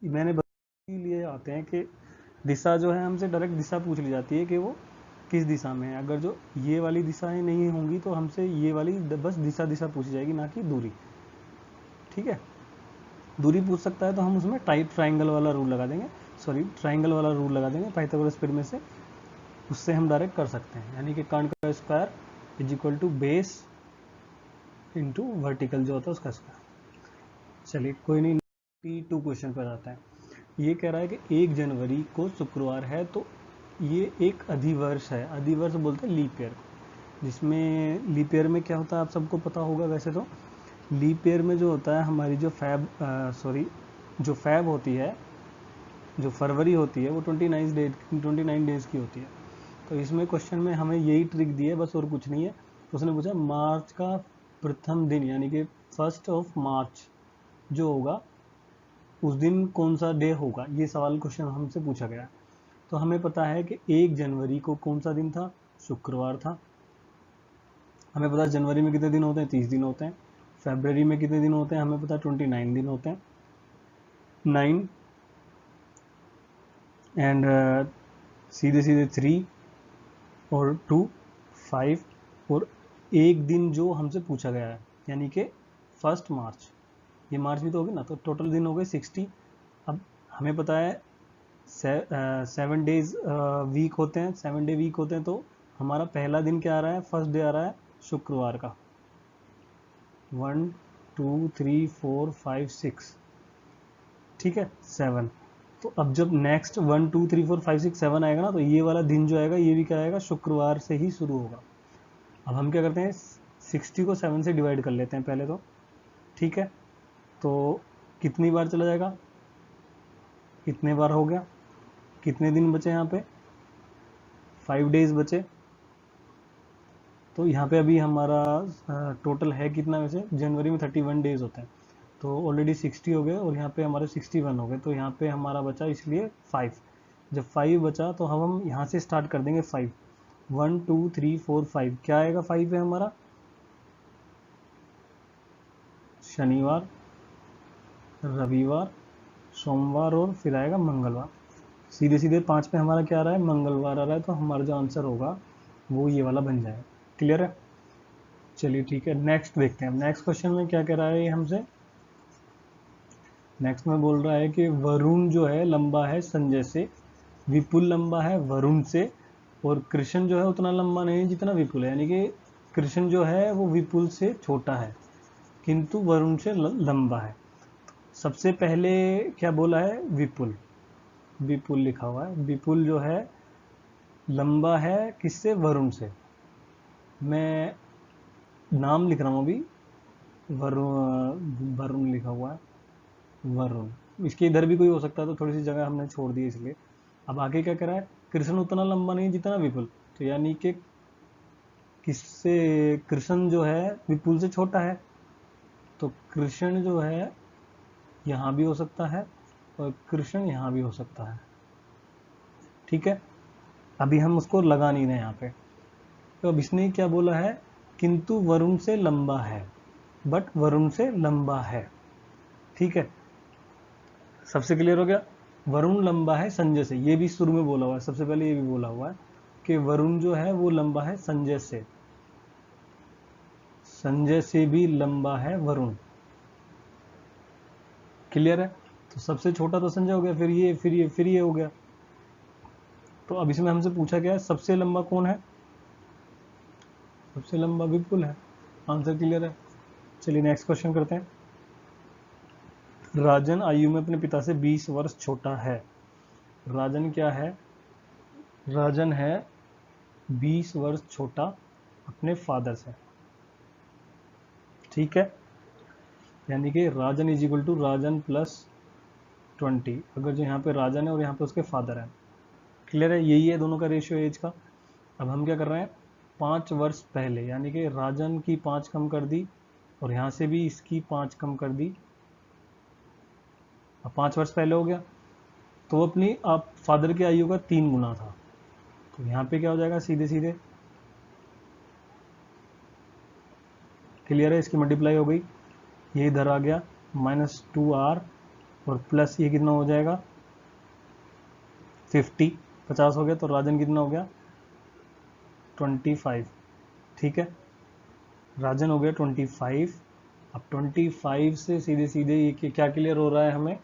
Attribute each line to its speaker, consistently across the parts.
Speaker 1: मैंने लिए आते हैं कि दिशा जो है हमसे डायरेक्ट दिशा पूछ ली जाती है कि वो किस दिशा में है। अगर जो ये वाली दिशाएं नहीं होंगी तो हमसे ये वाली बस दिशा दिशा पूछी जाएगी, ना कि दूरी। ठीक है, दूरी पूछ सकता है तो हम उसमें ट्राइंगल वाला रूल लगा देंगे, ट्राइंगल वाला रूल लगा देंगे पाइथागोरस पिरामिड से, उससे हम डायरेक्ट कर सकते हैं। यानी कि कर्ण का square is equal to base into vertical जो होता है उसका स्क्वायर। चलिए कोई नहीं, T2 क्वेश्चन पर आता है। ये कह रहा है कि 1 जनवरी को शुक्रवार है, तो ये एक अधिवर्ष है। अधिवर्ष बोलते हैं लीप ईयर, जिसमें लीप ईयर में क्या होता है आप सबको पता होगा। वैसे तो लीप ईयर में जो होता है हमारी जो जो फैब होती है, जो फरवरी होती है, वो 29 डेज की होती है। तो इसमें क्वेश्चन में हमें यही ट्रिक दी है बस, और कुछ नहीं है। तो उसने पूछा मार्च का प्रथम दिन यानी कि 1 मार्च जो होगा उस दिन कौन सा डे होगा, ये सवाल क्वेश्चन हमसे पूछा गया। तो हमें पता है कि 1 जनवरी को कौन सा दिन था, शुक्रवार था। हमें पता है जनवरी में कितने दिन होते हैं, 30 दिन होते हैं। फरवरी में कितने दिन होते हैं, हमें पता है 29 दिन होते हैं। 9 एंड सीधे सीधे 3 और 2 5, और एक दिन जो हमसे पूछा गया है यानी कि 1 मार्च, ये मार्च भी तो होगी ना, तो टोटल दिन हो गए 60। अब हमें पता है 7 डेज वीक होते हैं, 7 डे वीक होते हैं, तो हमारा पहला दिन क्या आ रहा है, फर्स्ट डे आ रहा है शुक्रवार का। 1 2 3 4 5 6, ठीक है 7। तो अब जब नेक्स्ट 1 2 3 4 5 6 7 आएगा ना, तो ये वाला दिन जो आएगा ये भी क्या आएगा, शुक्रवार से ही शुरू होगा। अब हम क्या करते हैं, 60 को 7 से डिवाइड कर लेते हैं पहले तो, ठीक है। तो कितनी बार चला जाएगा, कितने बार हो गया, कितने दिन बचे यहाँ पे, 5 डेज बचे। तो यहाँ पे अभी हमारा टोटल है कितना, वैसे जनवरी में 31 डेज होते हैं, तो ऑलरेडी 60 हो गए और यहाँ पे हमारे 61 हो गए, तो यहाँ पे हमारा बचा इसलिए 5। जब 5 बचा तो हम यहाँ से स्टार्ट कर देंगे 5, 1 2 3 4 5, क्या आएगा 5 है हमारा, शनिवार, रविवार, सोमवार और फिर आएगा मंगलवार। सीधे सीधे 5 पे हमारा क्या आ रहा है, मंगलवार आ रहा है, तो हमारा जो आंसर होगा वो ये वाला बन जाएगा। क्लियर है, चलिए ठीक है, नेक्स्ट देखते हैं। नेक्स्ट क्वेश्चन में क्या कह रहा है ये हमसे, नेक्स्ट में बोल रहा है कि वरुण जो है लंबा है संजय से, विपुल लंबा है वरुण से, और कृष्ण जो है उतना लंबा नहीं है जितना विपुल है। यानी कि कृष्ण जो है वो विपुल से छोटा है किंतु वरुण से लंबा है। सबसे पहले क्या बोला है, विपुल, विपुल लिखा हुआ है। विपुल जो है लंबा है किससे, वरुण से। मैं नाम लिख रहा हूँ अभी, वरुण, वरुण लिखा हुआ है, वरुण। इसके इधर भी कोई हो सकता है, तो थोड़ी सी जगह हमने छोड़ दी इसलिए। अब आगे क्या कह रहा है, कृष्ण उतना लंबा नहीं जितना विपुल, तो यानी कि किससे, कृष्ण जो है विपुल से छोटा है, तो कृष्ण जो है यहाँ भी हो सकता है और कृष्ण यहाँ भी हो सकता है। ठीक है, अभी हम उसको लगा नहीं रहे यहाँ पे। तो अब इसने क्या बोला है, किंतु वरुण से लंबा है, बट वरुण से लंबा है। ठीक है, सबसे क्लियर हो गया। वरुण लंबा है संजय से, ये भी शुरू में बोला हुआ है, सबसे पहले ये भी बोला हुआ है कि वरुण जो है वो लंबा है संजय से, संजय से भी लंबा है वरुण। क्लियर है, तो सबसे छोटा तो संजय हो गया, फिर ये हो गया। तो अब इसमें हमसे पूछा गया है सबसे लंबा कौन है, सबसे लंबा विपुल है। आंसर क्लियर है, चलिए नेक्स्ट क्वेश्चन करते हैं। राजन आयु में अपने पिता से 20 वर्ष छोटा है। राजन क्या है, राजन है 20 वर्ष छोटा अपने फादर से। ठीक है, यानी कि Rajan is equal to Rajan plus 20, अगर जो यहाँ पे राजन है और यहाँ पे उसके फादर है। क्लियर है, यही है दोनों का रेशियो एज का। अब हम क्या कर रहे हैं, 5 वर्ष पहले, यानी कि राजन की 5 कम कर दी और यहाँ से भी इसकी 5 कम कर दी। अब 5 वर्ष पहले हो गया, तो अपनी आप फादर की आयु का 3 गुना था, तो यहाँ पे क्या हो जाएगा, सीधे सीधे। क्लियर है, इसकी मल्टीप्लाई हो गई, ये इधर आ गया -2r और प्लस ये कितना हो जाएगा 50, 50 हो गया, तो राजन कितना हो गया 25। ठीक है, राजन हो गया 25। अब 25 से सीधे सीधे ये क्या क्लियर हो रहा है हमें,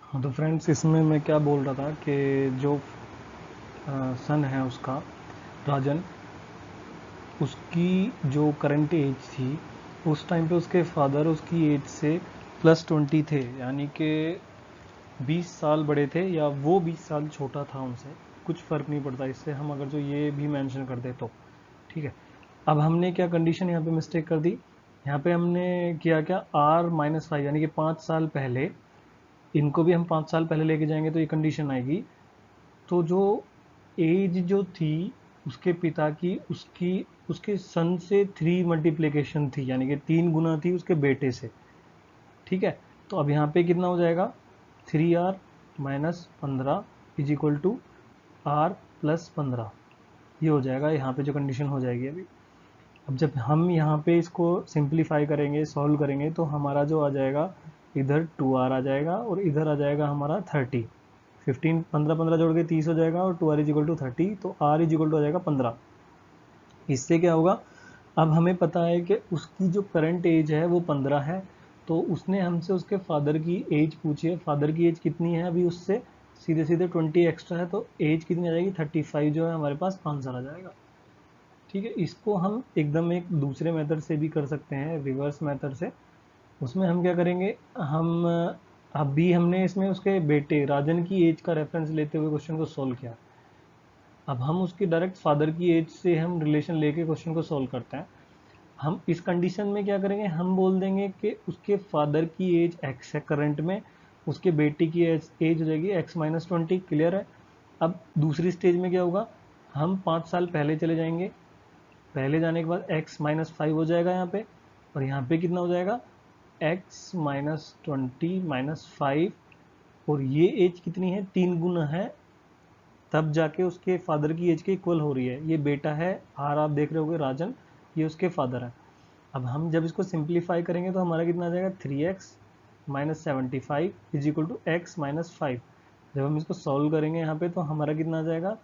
Speaker 1: हाँ तो फ्रेंड्स इसमें मैं क्या बोल रहा था कि जो सन है उसका राजन, उसकी जो करंट एज थी उस टाइम पे उसके फादर उसकी एज से +20 थे, यानी कि 20 साल बड़े थे या वो 20 साल छोटा था उनसे, कुछ फ़र्क नहीं पड़ता इससे, हम अगर जो ये भी मेंशन कर दे तो ठीक है। अब हमने क्या कंडीशन यहाँ पे मिस्टेक कर दी, यहाँ पे हमने किया क्या R-5 यानी कि 5 साल पहले, इनको भी हम 5 साल पहले लेके जाएंगे तो ये कंडीशन आएगी। तो जो एज जो थी उसके पिता की, उसके सन से 3 मल्टीप्लिकेशन थी, यानी कि 3 गुना थी उसके बेटे से। ठीक है, तो अब यहाँ पे कितना हो जाएगा 3R-15 is equal to R+15, ये हो जाएगा यहाँ पे जो कंडीशन हो जाएगी अभी। अब जब हम यहाँ पे इसको सिंप्लीफाई करेंगे, सॉल्व करेंगे, तो हमारा जो आ जाएगा इधर 2R आ जाएगा और इधर आ जाएगा हमारा 30। 15 15 15 जोड़ के 30 हो जाएगा और 2R इज इक्वल टू 30, तो R इज इक्वल टू आ जाएगा 15। इससे क्या होगा, अब हमें पता है कि उसकी जो करंट एज है वो 15 है, तो उसने हमसे उसके फादर की एज पूछी है, फादर की एज कितनी है अभी उससे, सीधे सीधे 20 एक्स्ट्रा है, तो एज कितनी आ जाएगी 35 जो है हमारे पास आंसर आ जाएगा। ठीक है, इसको हम एकदम एक दूसरे मेथड से भी कर सकते हैं, रिवर्स मेथड से। उसमें हम क्या करेंगे, हम अभी हमने इसमें उसके बेटे राजन की एज का रेफरेंस लेते हुए क्वेश्चन को सॉल्व किया, अब हम उसकी डायरेक्ट फादर की एज से हम रिलेशन लेके क्वेश्चन को सॉल्व करते हैं। हम इस कंडीशन में क्या करेंगे, हम बोल देंगे कि उसके फादर की एज x है करंट में, उसके बेटे की एज हो जाएगी x-20। क्लियर है। अब दूसरी स्टेज में क्या होगा, हम 5 साल पहले चले जाएंगे, पहले जाने के बाद x-5 हो जाएगा यहाँ पे, और यहाँ पे कितना हो जाएगा x-20-5, और ये एज कितनी है 3 गुना है, तब जाके उसके फादर की एज के इक्वल हो रही है। ये बेटा है आर, आप देख रहे होगे राजन, ये उसके फादर है। अब हम जब इसको सिंप्लीफाई करेंगे तो हमारा कितना आ जाएगा 3x-75 is equal to x-5। जब हम इसको सॉल्व करेंगे यहाँ पे तो हमारा कितना आ जाएगा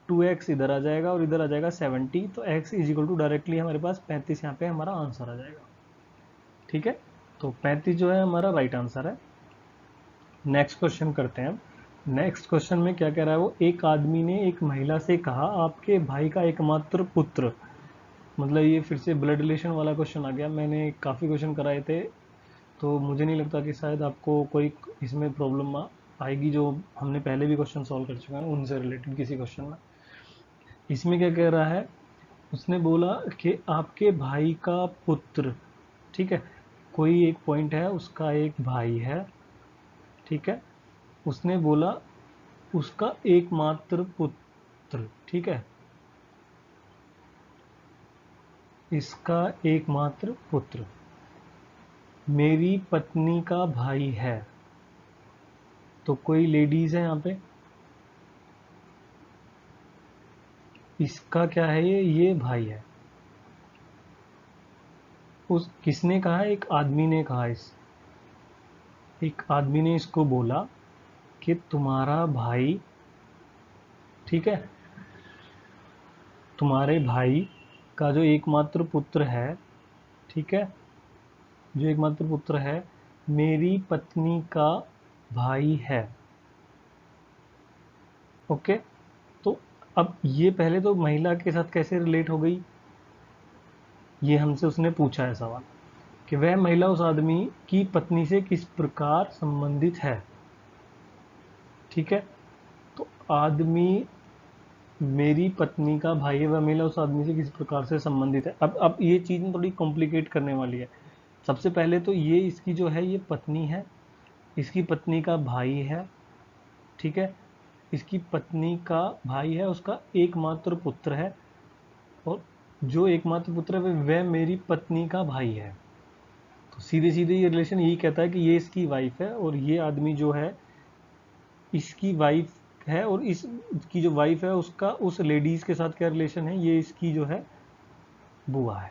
Speaker 1: 2x इधर आ जाएगा और इधर आ जाएगा 70, तो x is equal to directly हमारे पास 35 यहाँ पे हमारा आंसर आ जाएगा। ठीक है, तो 35 जो है हमारा राइट आंसर है। नेक्स्ट क्वेश्चन करते हैं। अब नेक्स्ट क्वेश्चन में क्या कह रहा है वो, एक आदमी ने एक महिला से कहा आपके भाई का एकमात्र पुत्र, मतलब ये फिर से ब्लड रिलेशन वाला क्वेश्चन आ गया। मैंने काफ़ी क्वेश्चन कराए थे तो मुझे नहीं लगता कि शायद आपको कोई इसमें प्रॉब्लम आएगी, जो हमने पहले भी क्वेश्चन सॉल्व कर चुके हैं उनसे रिलेटेड किसी क्वेश्चन में। इसमें क्या कह रहा है, उसने बोला कि आपके भाई का पुत्र, ठीक है, कोई एक पॉइंट है उसका एक भाई है, ठीक है, उसने बोला उसका एकमात्र पुत्र, ठीक है, इसका एकमात्र पुत्र मेरी पत्नी का भाई है। तो कोई लेडीज है यहाँ पे, इसका क्या है, ये भाई है। उस किसने कहा, एक आदमी ने कहा, एक आदमी ने इसको बोला कि तुम्हारा भाई, ठीक है, तुम्हारे भाई का जो एकमात्र पुत्र है, ठीक है, जो एकमात्र पुत्र है मेरी पत्नी का भाई है। ओके, तो अब ये पहले तो महिला के साथ कैसे रिलेट हो गई, ये हमसे उसने पूछा है सवाल कि वह महिला उस आदमी की पत्नी से किस प्रकार संबंधित है। ठीक है, तो आदमी मेरी पत्नी का भाई है, वह महिला उस आदमी से किस प्रकार से संबंधित है। अब ये चीज़ थोड़ी कॉम्प्लिकेट करने वाली है। सबसे पहले तो ये इसकी जो है ये पत्नी है, इसकी पत्नी का भाई है, ठीक है, इसकी पत्नी का भाई है, उसका एकमात्र पुत्र है, और जो एकमात्र पुत्र है वह मेरी पत्नी का भाई है। तो सीधे सीधे ये रिलेशन यही कहता है कि ये इसकी वाइफ है और ये आदमी जो है इसकी वाइफ है, और इसकी जो वाइफ है उसका उस लेडीज के साथ क्या रिलेशन है, ये इसकी जो है बुआ है।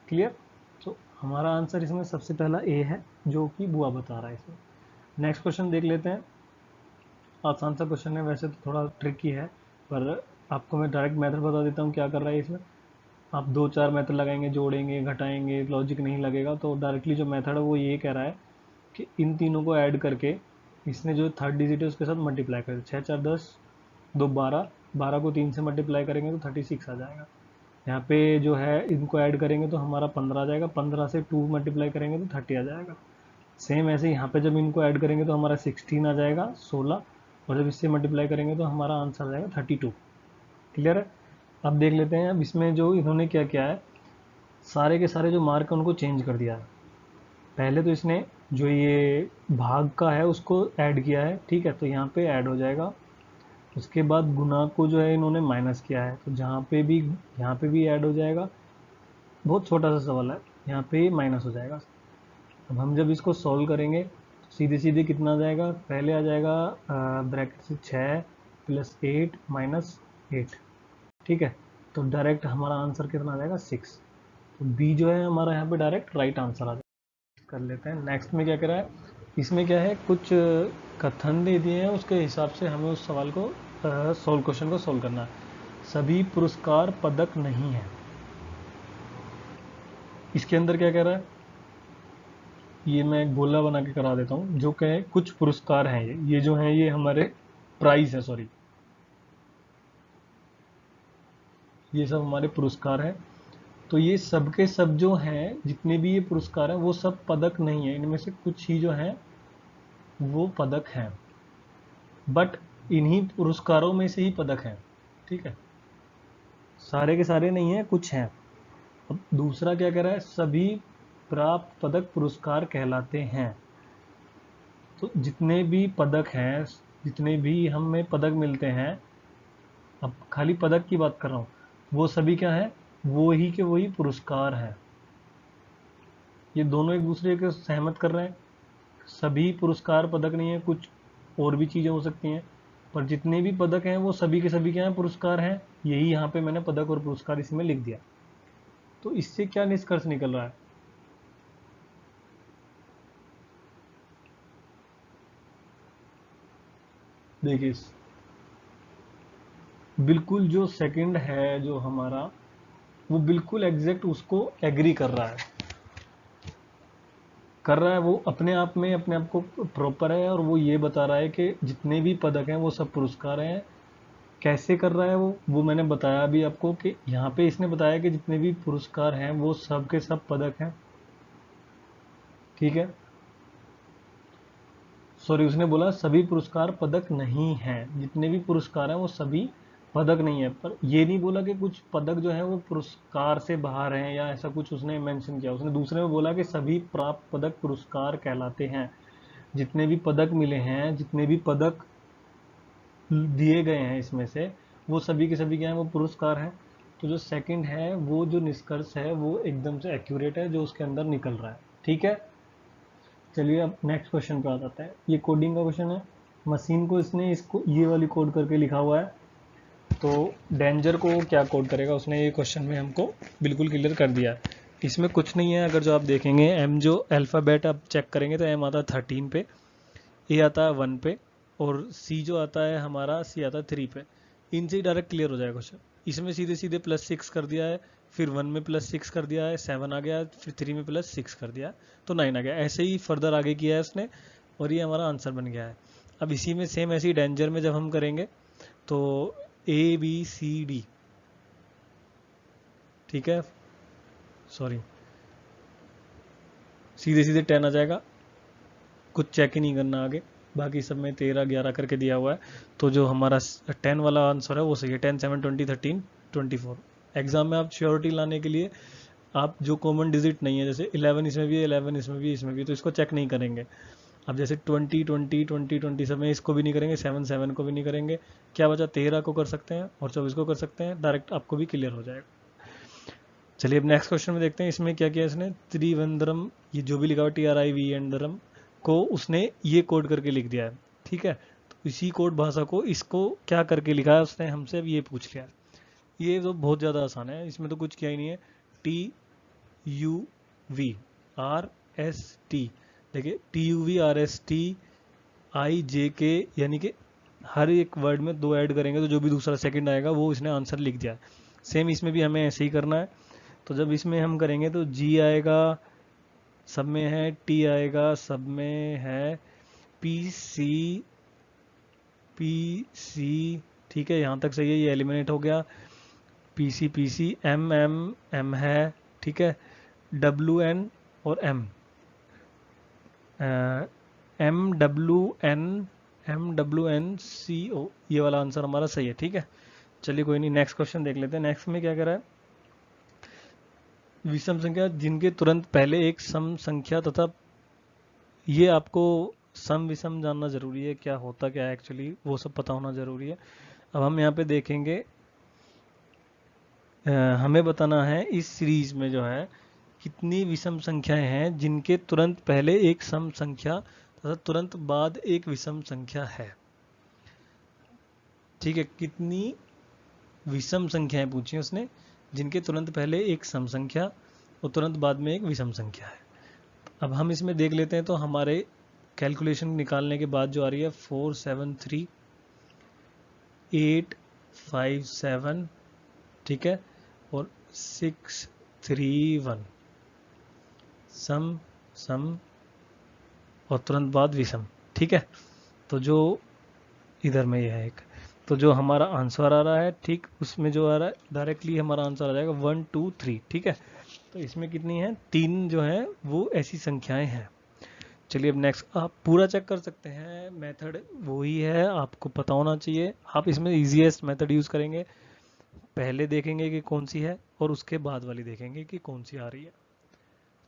Speaker 1: क्लियर? तो हमारा आंसर इसमें सबसे पहला ए है, जो कि बुआ बता रहा है इसमें। नेक्स्ट क्वेश्चन देख लेते हैं। आसान सा क्वेश्चन है, वैसे तो थोड़ा ट्रिकी है, पर आपको मैं डायरेक्ट मेथड बता देता हूँ क्या कर रहा है इसमें। आप 2-4 मेथड लगाएंगे, जोड़ेंगे, घटाएंगे, लॉजिक नहीं लगेगा, तो डायरेक्टली जो मेथड है वो ये कह रहा है कि इन तीनों को ऐड करके इसने जो थर्ड डिजिट है उसके साथ मल्टीप्लाई कर, 6 4 10, 2 12, 12 को 3 से मल्टीप्लाई करेंगे तो 36 आ जाएगा। यहाँ पे जो है इनको ऐड करेंगे तो हमारा 15 आ जाएगा, 15 से 2 मल्टीप्लाई करेंगे तो 30 आ जाएगा। सेम ऐसे यहाँ पे जब इनको ऐड करेंगे तो हमारा 16 आ जाएगा, 16, और जब इससे मल्टीप्लाई करेंगे तो हमारा आंसर आ जाएगा 32। क्लियर है? अब देख लेते हैं अब इसमें जो इन्होंने क्या किया है, सारे के सारे जो मार्क है उनको चेंज कर दिया है। पहले तो इसने जो ये भाग का है उसको ऐड किया है, ठीक है, तो यहाँ पे ऐड हो जाएगा। उसके बाद गुना को जो है इन्होंने माइनस किया है, तो जहाँ पे भी यहाँ पे भी ऐड हो जाएगा। बहुत छोटा सा सवाल है, यहाँ पे माइनस हो जाएगा। अब हम जब इसको सॉल्व करेंगे तो सीधे सीधे कितना आ जाएगा, पहले आ जाएगा ब्रैकेट से 6 + 8 - 8, ठीक है, तो डायरेक्ट हमारा आंसर कितना आ जाएगा 6। तो बी जो है हमारा यहाँ पे डायरेक्ट राइट आंसर आ जाएगा। कर लेते हैं नेक्स्ट में क्या कह रहा है, इसमें क्या है, कुछ कथन दे दिए हैं, उसके हिसाब से हमें उस सवाल को क्वेश्चन को सोल्व करना है। सभी पुरस्कार पदक नहीं है। इसके अंदर क्या कह रहा है, ये मैं एक गोला बना के करा देता हूँ, जो कहे कुछ पुरस्कार हैं, ये जो हैं ये हमारे प्राइज है, सॉरी, ये सब हमारे पुरस्कार हैं। तो ये सब के सब जो हैं, जितने भी ये पुरस्कार हैं वो सब पदक नहीं है, इनमें से कुछ ही जो हैं वो पदक हैं, बट इन्हीं पुरस्कारों में से ही पदक हैं, ठीक है, सारे के सारे नहीं है, कुछ हैं। अब दूसरा क्या कह रहा है, सभी प्राप्त पदक पुरस्कार कहलाते हैं। तो जितने भी पदक हैं, जितने भी हमें पदक मिलते हैं, अब खाली पदक की बात कर रहा हूँ, वो सभी क्या है, वो ही के वही पुरस्कार हैं। ये दोनों एक दूसरे के सहमत कर रहे हैं, सभी पुरस्कार पदक नहीं है, कुछ और भी चीज़ें हो सकती हैं, पर जितने भी पदक हैं वो सभी के सभी क्या हैं, पुरस्कार हैं। यही यहाँ पे मैंने पदक और पुरस्कार इसमें लिख दिया। तो इससे क्या निष्कर्ष निकल रहा है, देखिए, बिल्कुल जो सेकंड है जो हमारा, वो बिल्कुल एग्जैक्ट उसको एग्री कर रहा है, वो अपने आप में अपने आप को प्रॉपर है, और वो ये बता रहा है कि जितने भी पदक हैं वो सब पुरस्कार हैं। कैसे कर रहा है वो मैंने बताया अभी आपको, कि यहाँ पे इसने बताया कि जितने भी पुरस्कार हैं वो सब के सब पदक हैं, ठीक है, सॉरी, उसने बोला सभी पुरस्कार पदक नहीं हैं, जितने भी पुरस्कार हैं वो सभी पदक नहीं है, पर ये नहीं बोला कि कुछ पदक जो है वो पुरस्कार से बाहर हैं या ऐसा कुछ उसने मेंशन किया। उसने दूसरे में बोला कि सभी प्राप्त पदक पुरस्कार कहलाते हैं। जितने भी पदक मिले हैं, जितने भी पदक दिए गए हैं इसमें से, वो सभी के सभी क्या हैं, वो पुरस्कार हैं। तो जो सेकंड है, वो जो निष्कर्ष है वो एकदम से एक्यूरेट है, जो उसके अंदर निकल रहा है, ठीक है। चलिए अब नेक्स्ट क्वेश्चन पे आ जाता है। ये कोडिंग का क्वेश्चन है, मशीन को इसने इसको ये वाली कोड करके लिखा हुआ है, तो डेंजर को क्या कोड करेगा, उसने ये क्वेश्चन में हमको बिल्कुल क्लियर कर दिया है। इसमें कुछ नहीं है, अगर जो आप देखेंगे एम जो अल्फ़ाबेट आप चेक करेंगे तो एम आता है 13 पे, ए आता है 1 पे, और सी जो आता है हमारा, सी आता है 3 पे। इनसे ही डायरेक्ट क्लियर हो जाएगा क्वेश्चन। इसमें सीधे सीधे +6 कर दिया है, फिर 1 में +6 कर दिया है, 7 आ गया, फिर 3 में +6 कर दिया तो 9 आ गया। ऐसे ही फर्दर आगे किया है उसने, और ये हमारा आंसर बन गया है। अब इसी में सेम ऐसी डेंजर में जब हम करेंगे तो ABCD, ठीक है, सॉरी, सीधे सीधे 10 आ जाएगा, कुछ चेक ही नहीं करना आगे, बाकी सब में 13 11 करके दिया हुआ है। तो जो हमारा 10 वाला आंसर है वो सही है, 10 7 20 13 24। एग्जाम में आप श्योरिटी लाने के लिए आप जो कॉमन डिजिट नहीं है, जैसे 11 इसमें भी है, 11 इसमें भी, इसमें भी, तो इसको चेक नहीं करेंगे। अब जैसे 20 20 20 20 सब में इसको भी नहीं करेंगे, 7 7 को भी नहीं करेंगे, क्या बचा, 13 को कर सकते हैं और 24 को कर सकते हैं, डायरेक्ट आपको भी क्लियर हो जाएगा। चलिए अब नेक्स्ट क्वेश्चन में देखते हैं, इसमें क्या किया इसने, त्रिवेंद्रम, ये जो भी लिखा हुआ TRIVENDRM को उसने ये कोड करके लिख दिया है, ठीक है। तो इसी कोड भाषा को इसको क्या करके लिखा है उसने हमसे अब ये पूछ लिया है। ये तो बहुत ज़्यादा आसान है, इसमें तो कुछ किया ही नहीं है। TUVRST, देखिए TUVRSTIJK, यानी कि हर एक वर्ड में 2 ऐड करेंगे तो जो भी दूसरा सेकंड आएगा वो इसने आंसर लिख दिया है। सेम इसमें भी हमें ऐसे ही करना है। तो जब इसमें हम करेंगे तो G आएगा, सब में है, T आएगा, सब में है, PC, ठीक है, यहाँ तक सही है, ये एलिमिनेट हो गया। PC M है, ठीक है, WN और MWNCO, ये वाला आंसर हमारा सही है। ठीक है, चलिए कोई नहीं, नेक्स्ट क्वेश्चन देख लेते हैं। नेक्स्ट में क्या कह रहा है, विषम संख्या जिनके तुरंत पहले एक सम संख्या तथा, ये आपको सम विषम जानना जरूरी है, क्या होता क्या है एक्चुअली, वो सब पता होना जरूरी है। अब हम यहाँ पे देखेंगे, हमें बताना है इस सीरीज में जो है कितनी विषम संख्याएं हैं जिनके तुरंत पहले एक सम संख्या तथा तुरंत बाद एक विषम संख्या है। ठीक है, कितनी विषम संख्याएं पूछी उसने जिनके तुरंत पहले एक सम संख्या और तुरंत बाद में एक विषम संख्या है। अब हम इसमें देख लेते हैं, तो हमारे कैलकुलेशन निकालने के बाद जो आ रही है 473857, ठीक है, और 631, सम और तुरंत बाद विषम। ठीक है, तो जो इधर में यह है एक, तो जो हमारा आंसर आ रहा है, ठीक उसमें जो आ रहा है डायरेक्टली हमारा आंसर आ जाएगा 1 2 3। ठीक है, तो इसमें कितनी है, 3 जो है वो ऐसी संख्याएं हैं। चलिए अब नेक्स्ट, आप पूरा चेक कर सकते हैं, मेथड वही है, आपको पता होना चाहिए। आप इसमें इजीएस्ट मेथड यूज करेंगे, पहले देखेंगे कि कौन सी है और उसके बाद वाली देखेंगे कि कौन सी आ रही है,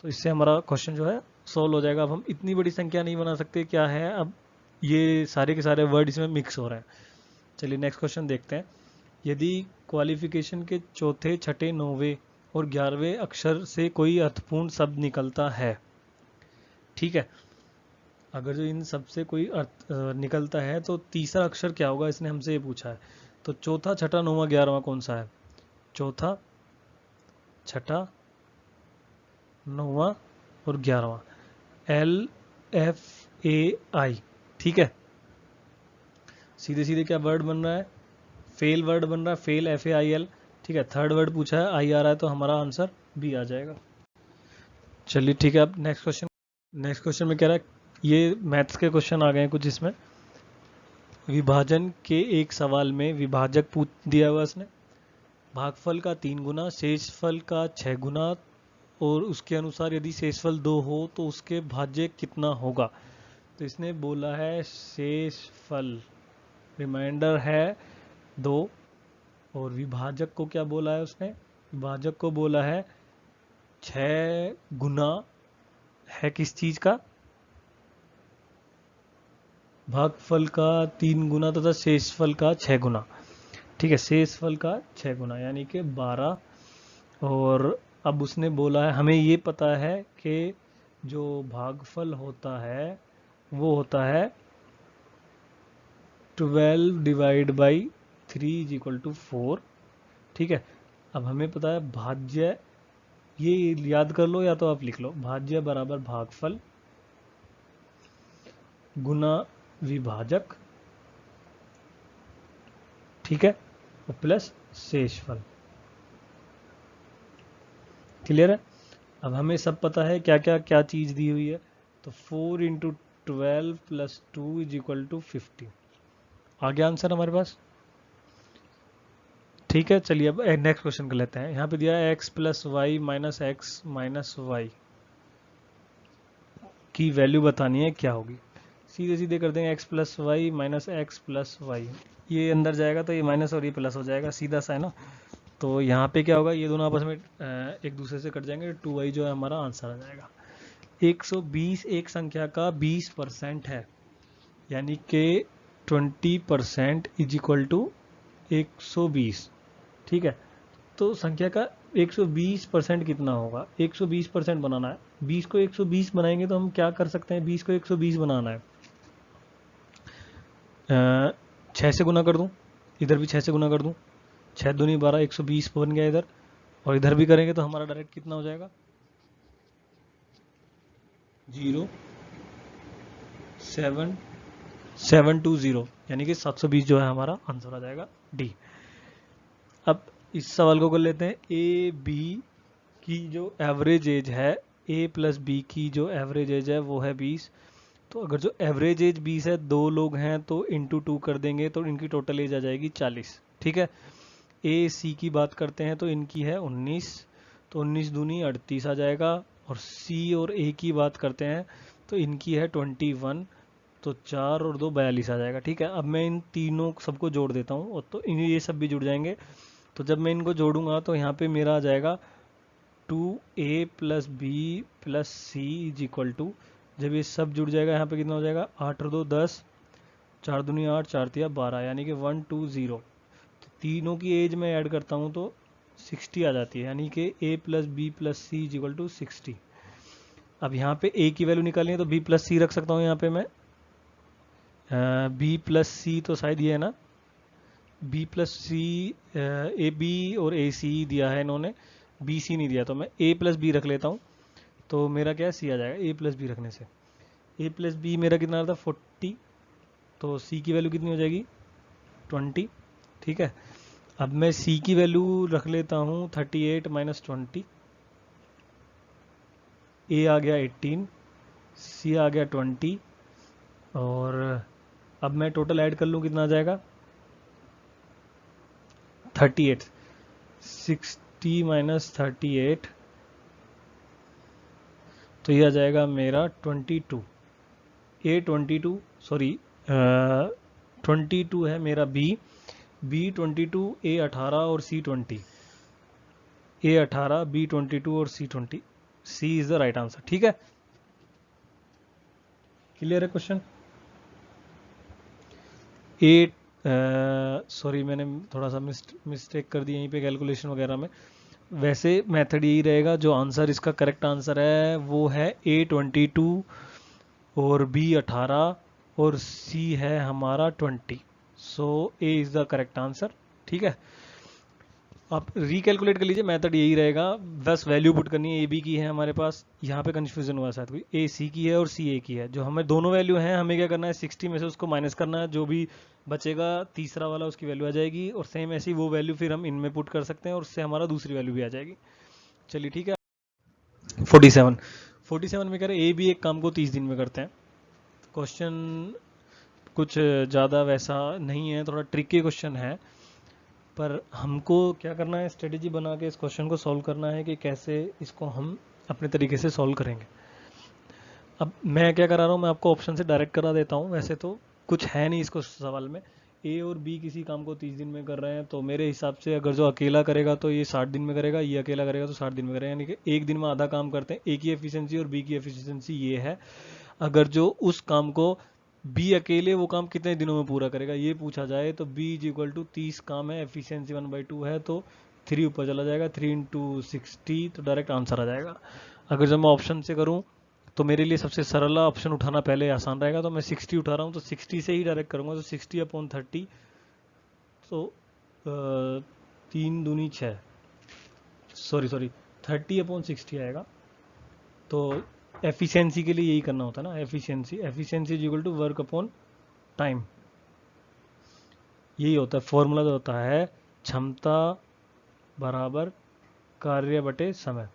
Speaker 1: तो इससे हमारा क्वेश्चन जो है सॉल्व हो जाएगा। अब हम इतनी बड़ी संख्या नहीं बना सकते, क्या है, अब ये सारे के सारे वर्ड इसमें मिक्स हो रहे हैं। चलिए नेक्स्ट क्वेश्चन देखते हैं। यदि क्वालिफिकेशन के चौथे, छठे, 9वें और 11वें अक्षर से कोई अर्थपूर्ण शब्द निकलता है, ठीक है, अगर जो इन सब से कोई अर्थ निकलता है तो तीसरा अक्षर क्या होगा, इसने हमसे ये पूछा है। तो चौथा, छठा, 9वां, 11वां कौन सा है, चौथा, छठा, 9वां और 11वां, LFAI। ठीक है, सीधे सीधे क्या वर्ड बन रहा है, फेल वर्ड बन रहा है, फेल FAIL। ठीक है, थर्ड वर्ड पूछा है, आई आ रहा है, तो हमारा आंसर बी आ जाएगा। चलिए ठीक है, अब नेक्स्ट क्वेश्चन में कह रहा है, ये मैथ्स के क्वेश्चन आ गए हैं कुछ इसमें। विभाजन के एक सवाल में विभाजक पूछ दिया हुआ इसने, भागफल का 3 गुना, शेषफल का 6 गुना, और उसके अनुसार यदि शेषफल 2 हो तो उसके भाज्य कितना होगा। तो इसने बोला है शेषफल, रिमाइंडर है 2, और विभाजक को क्या बोला है उसने, विभाजक को बोला है 6 गुना है किस चीज का, भागफल का 3 गुना तथा शेषफल का 6 गुना। ठीक है, शेषफल का 6 गुना यानी कि 12। और अब उसने बोला है, हमें ये पता है कि जो भागफल होता है वो होता है 12 divide by 3 is equal to 4। ठीक है, अब हमें पता है भाज्य, ये याद कर लो या तो आप लिख लो, भाज्य बराबर भागफल गुना विभाजक, ठीक है, और प्लस शेषफल। क्लियर है, अब हमें सब पता है क्या चीज दी हुई है, तो 4 into 12 plus 2 is equal to 50 आ गया आंसर हमारे पास। ठीक है, चलिए अब नेक्स्ट क्वेश्चन कर लेते हैं। यहाँ पे दिया है x plus y minus x minus y की वैल्यू बतानी है, क्या होगी। सीधे सीधे कर देंगे, x plus y minus x plus y, ये अंदर जाएगा तो ये माइनस और ये प्लस हो जाएगा, सीधा सा है ना। तो यहाँ पे क्या होगा, ये दोनों आपस में एक दूसरे से कट जाएंगे, 2y जो है हमारा आंसर आ जाएगा। 120 एक संख्या का 20% है, यानी कि 20% इज इक्वल टू 120। ठीक है, तो संख्या का 120% कितना होगा, 120% बनाना है। 20 को 120 बनाएंगे तो हम क्या कर सकते हैं, 20 को 120 बनाना है, 6 से गुना कर दूं, इधर भी 6 से गुना कर दूं, 6 दूनी 12, 120 बन गया इधर, और इधर भी करेंगे तो हमारा डायरेक्ट कितना हो जाएगा 0.720, यानी कि 720 जो है हमारा आंसर आ जाएगा डी। अब इस सवाल को कर लेते हैं। ए बी की जो एवरेज एज है, ए प्लस बी की जो एवरेज एज है वो है 20। तो अगर जो एवरेज एज 20 है, दो लोग हैं तो इंटू 2 कर देंगे तो इनकी टोटल एज आ जाएगी 40। ठीक है। ए सी की बात करते हैं तो इनकी है 19, तो 19 दूनी 38 आ जाएगा। और सी और ए की बात करते हैं तो इनकी है 21, तो 4 और 2 42 आ जाएगा। ठीक है। अब मैं इन तीनों सबको जोड़ देता हूँ और तो ये सब भी जुड़ जाएंगे। तो जब मैं इनको जोड़ूंगा तो यहाँ पे मेरा आ जाएगा 2a plus b plus c is equal to, जब ये सब जुड़ जाएगा यहाँ पे कितना हो जाएगा 8 और 2 10, 4 दूनी 8, 4 तिया 12, यानी कि 120। तो तीनों की एज में ऐड करता हूँ तो 60 आ जाती है, यानी कि a plus b plus c is equal to 60। अब यहाँ पे a की वैल्यू निकालनी है तो b प्लस सी रख सकता हूँ यहाँ पे मैं। b प्लस सी तो शायद ये है ना, b plus c, a b और ए सी दिया है इन्होंने, बी सी नहीं दिया, तो मैं a प्लस बी रख लेता हूँ। तो मेरा क्या है सी आ जाएगा a प्लस बी रखने से। a प्लस बी मेरा कितना आ रहा था 40, तो c की वैल्यू कितनी हो जाएगी 20। ठीक है। अब मैं c की वैल्यू रख लेता हूँ 38 माइनस 20, a आ गया 18, c आ गया 20, और अब मैं टोटल ऐड कर लूँ कितना आ जाएगा 38, 60 माइनस 38, तो ये आ जाएगा मेरा 22, ए 22, सॉरी 22 है मेरा बी 22, ए 18 और सी 20, ए 18 बी 22 और सी 20, सी इज द राइट आंसर। ठीक है। क्लियर है क्वेश्चन। ए सॉरी मैंने थोड़ा सा मिस्टेक कर दी यहीं पे कैलकुलेशन वगैरह में। वैसे मेथड यही रहेगा, जो आंसर इसका करेक्ट आंसर है वो है A22 और B18 और C है हमारा 20। सो A is the correct answer. ठीक है। आप रिकैलकुलेट कर लीजिए, मेथड यही रहेगा, बस वैल्यू पुट करनी है। ए बी की है हमारे पास, यहाँ पे कन्फ्यूजन हुआ शायद कोई, ए सी की है और सी ए की है। जो हमें दोनों वैल्यू हैं, हमें क्या करना है 60 में से उसको माइनस करना है, जो भी बचेगा तीसरा वाला उसकी वैल्यू आ जाएगी। और सेम ऐसी वो वैल्यू फिर हम इनमें पुट कर सकते हैं और उससे हमारा दूसरी वैल्यू भी आ जाएगी। चलिए ठीक है। 47 में कह रहे ए भी एक काम को 30 दिन में करते हैं। क्वेश्चन कुछ ज़्यादा वैसा नहीं है, थोड़ा ट्रिकी क्वेश्चन है, पर हमको क्या करना है स्ट्रेटेजी बना के इस क्वेश्चन को सॉल्व करना है कि कैसे इसको हम अपने तरीके से सॉल्व करेंगे। अब मैं क्या करा रहा हूँ, मैं आपको ऑप्शन से डायरेक्ट करा देता हूँ। वैसे तो कुछ है नहीं इसको सवाल में, ए और बी किसी काम को 30 दिन में कर रहे हैं, तो मेरे हिसाब से अगर जो अकेला करेगा तो ये 60 दिन में करेगा, ये अकेला करेगा तो 60 दिन में करेगा, यानी कि एक दिन में आधा काम करते हैं। ए की एफिशिएंसी और बी की एफिशिएंसी ये है। अगर जो उस काम को बी अकेले वो काम कितने दिनों में पूरा करेगा ये पूछा जाए तो बी इज इक्वल टू 30 काम है, एफिशिएंसी 1/2 है, तो 3 ऊपर चला जाएगा, 3 इंटू 60, तो डायरेक्ट आंसर आ जाएगा। अगर जब मैं ऑप्शन से करूं तो मेरे लिए सबसे सरल ऑप्शन उठाना पहले आसान रहेगा, तो मैं 60 उठा रहा हूँ, तो 60 से ही डायरेक्ट करूँगा, तो 60/30, तो 3 दूनी 6, सॉरी 30/60 आएगा। तो एफिशिएंसी के लिए यही करना होता है ना, efficiency is equal to work upon time, यही होता है फॉर्मूला जो होता है, क्षमता बराबर कार्य बटे समय।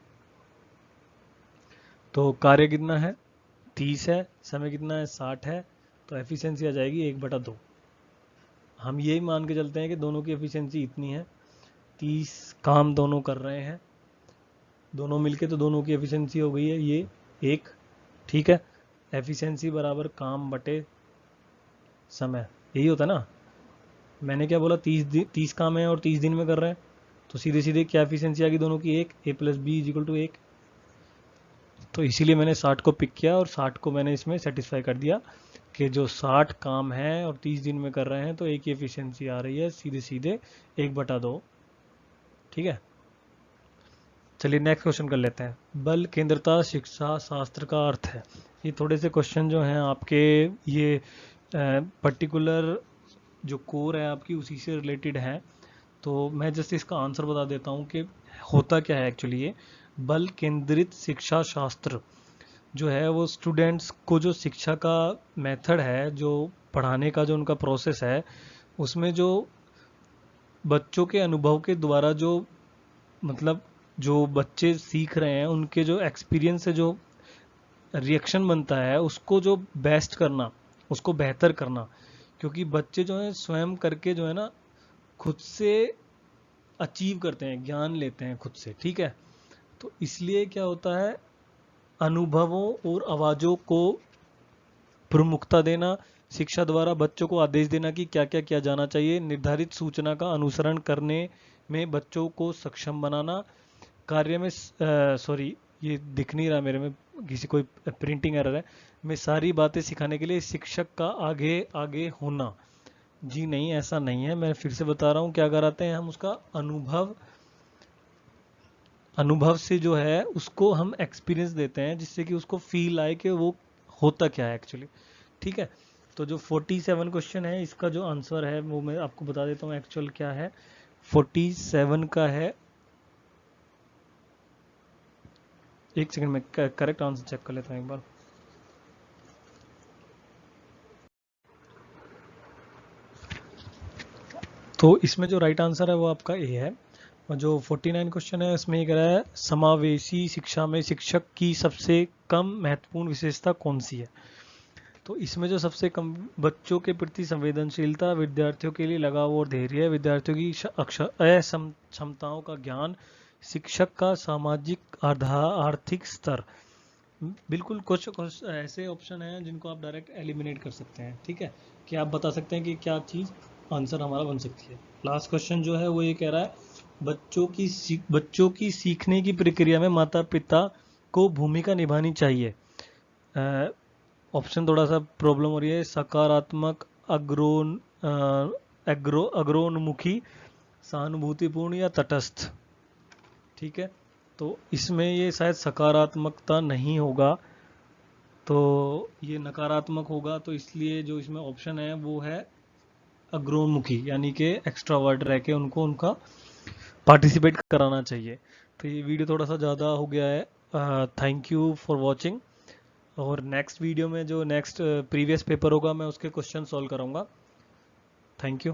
Speaker 1: तो कार्य कितना है 30 है, समय कितना है 60 है, तो एफिशिएंसी आ जाएगी 1/2। हम यही मान के चलते हैं कि दोनों की एफिशिएंसी इतनी है, 30 काम दोनों कर रहे हैं, दोनों मिलके तो दोनों की एफिशिएंसी हो गई है ये 1। ठीक है। एफिशिएंसी बराबर काम बटे समय, यही होता है ना। मैंने क्या बोला 30 काम है और 30 दिन में कर रहे हैं, तो सीधे सीधे क्या एफिशिएंसी आ गई दोनों की 1, A plus B is equal to 1। तो इसीलिए मैंने 60 को पिक किया और 60 को मैंने इसमें सेटिस्फाई कर दिया कि जो 60 काम है और 30 दिन में कर रहे हैं, तो एक की एफिशिएंसी आ रही है सीधे सीधे 1/2। ठीक है। चलिए नेक्स्ट क्वेश्चन कर लेते हैं। बल केंद्रता शिक्षा शास्त्र का अर्थ है। ये थोड़े से क्वेश्चन जो हैं आपके, ये पर्टिकुलर जो कोर है आपकी उसी से रिलेटेड है, तो मैं जस्ट इसका आंसर बता देता हूँ कि होता क्या है एक्चुअली ये बल केंद्रित शिक्षा शास्त्र जो है वो स्टूडेंट्स को जो शिक्षा का मेथड है, जो पढ़ाने का जो उनका प्रोसेस है, उसमें जो बच्चों के अनुभव के द्वारा जो मतलब जो बच्चे सीख रहे हैं उनके जो एक्सपीरियंस से जो रिएक्शन बनता है उसको जो बेस्ट करना, उसको बेहतर करना। क्योंकि बच्चे जो है स्वयं करके जो है ना खुद से अचीव करते हैं, ज्ञान लेते हैं खुद से, ठीक है। तो इसलिए क्या होता है, अनुभवों और आवाजों को प्रमुखता देना, शिक्षा द्वारा बच्चों को आदेश देना कि क्या क्या किया जाना चाहिए, निर्धारित सूचना का अनुसरण करने में बच्चों को सक्षम बनाना, कार्य में सॉरी ये दिख नहीं रहा मेरे में, किसी कोई प्रिंटिंग एरर है, मैं सारी बातें सिखाने के लिए शिक्षक का आगे आगे होना। जी नहीं, ऐसा नहीं है, मैं फिर से बता रहा हूँ क्या कराते हैं हम, उसका अनुभव से जो है उसको हम एक्सपीरियंस देते हैं जिससे कि उसको फील आए कि वो होता क्या है एक्चुअली, ठीक है। तो जो 47 क्वेश्चन है इसका जो आंसर है वो मैं आपको बता देता हूँ एक्चुअल क्या है। 47 का है, एक सेकंड में करेक्ट आंसर चेक कर लेता हूँ एक बार। तो इसमें जो राइट आंसर है वो आपका ए है। और जो 49 क्वेश्चन है इसमें ये कह रहा है समावेशी शिक्षा में शिक्षक की सबसे कम महत्वपूर्ण विशेषता कौन सी है। तो इसमें जो सबसे कम, बच्चों के प्रति संवेदनशीलता, विद्यार्थियों के लिए लगाव और धैर्य, विद्यार्थियों की क्षमताओं का ज्ञान, शिक्षक का सामाजिक आर्थिक स्तर। बिल्कुल कुछ कुछ ऐसे ऑप्शन हैं जिनको आप डायरेक्ट एलिमिनेट कर सकते हैं, ठीक है, कि आप बता सकते हैं कि क्या चीज़ आंसर हमारा बन सकती है। लास्ट क्वेश्चन जो है वो ये कह रहा है बच्चों की सीखने की प्रक्रिया में माता पिता को भूमिका निभानी चाहिए। ऑप्शन थोड़ा सा प्रॉब्लम हो रही है, सकारात्मक, अग्रोन्मुखी, सहानुभूतिपूर्ण या तटस्थ, ठीक है। तो इसमें ये शायद सकारात्मकता नहीं होगा, तो ये नकारात्मक होगा, तो इसलिए जो इसमें ऑप्शन है वो है अग्रोन्मुखी, यानी कि एक्स्ट्रावर्ट रह के उनको उनका पार्टिसिपेट कराना चाहिए। तो ये वीडियो थोड़ा सा ज़्यादा हो गया है, थैंक यू फॉर वॉचिंग। और नेक्स्ट वीडियो में जो नेक्स्ट प्रीवियस पेपर होगा मैं उसके क्वेश्चन सॉल्व करूँगा। Thank you.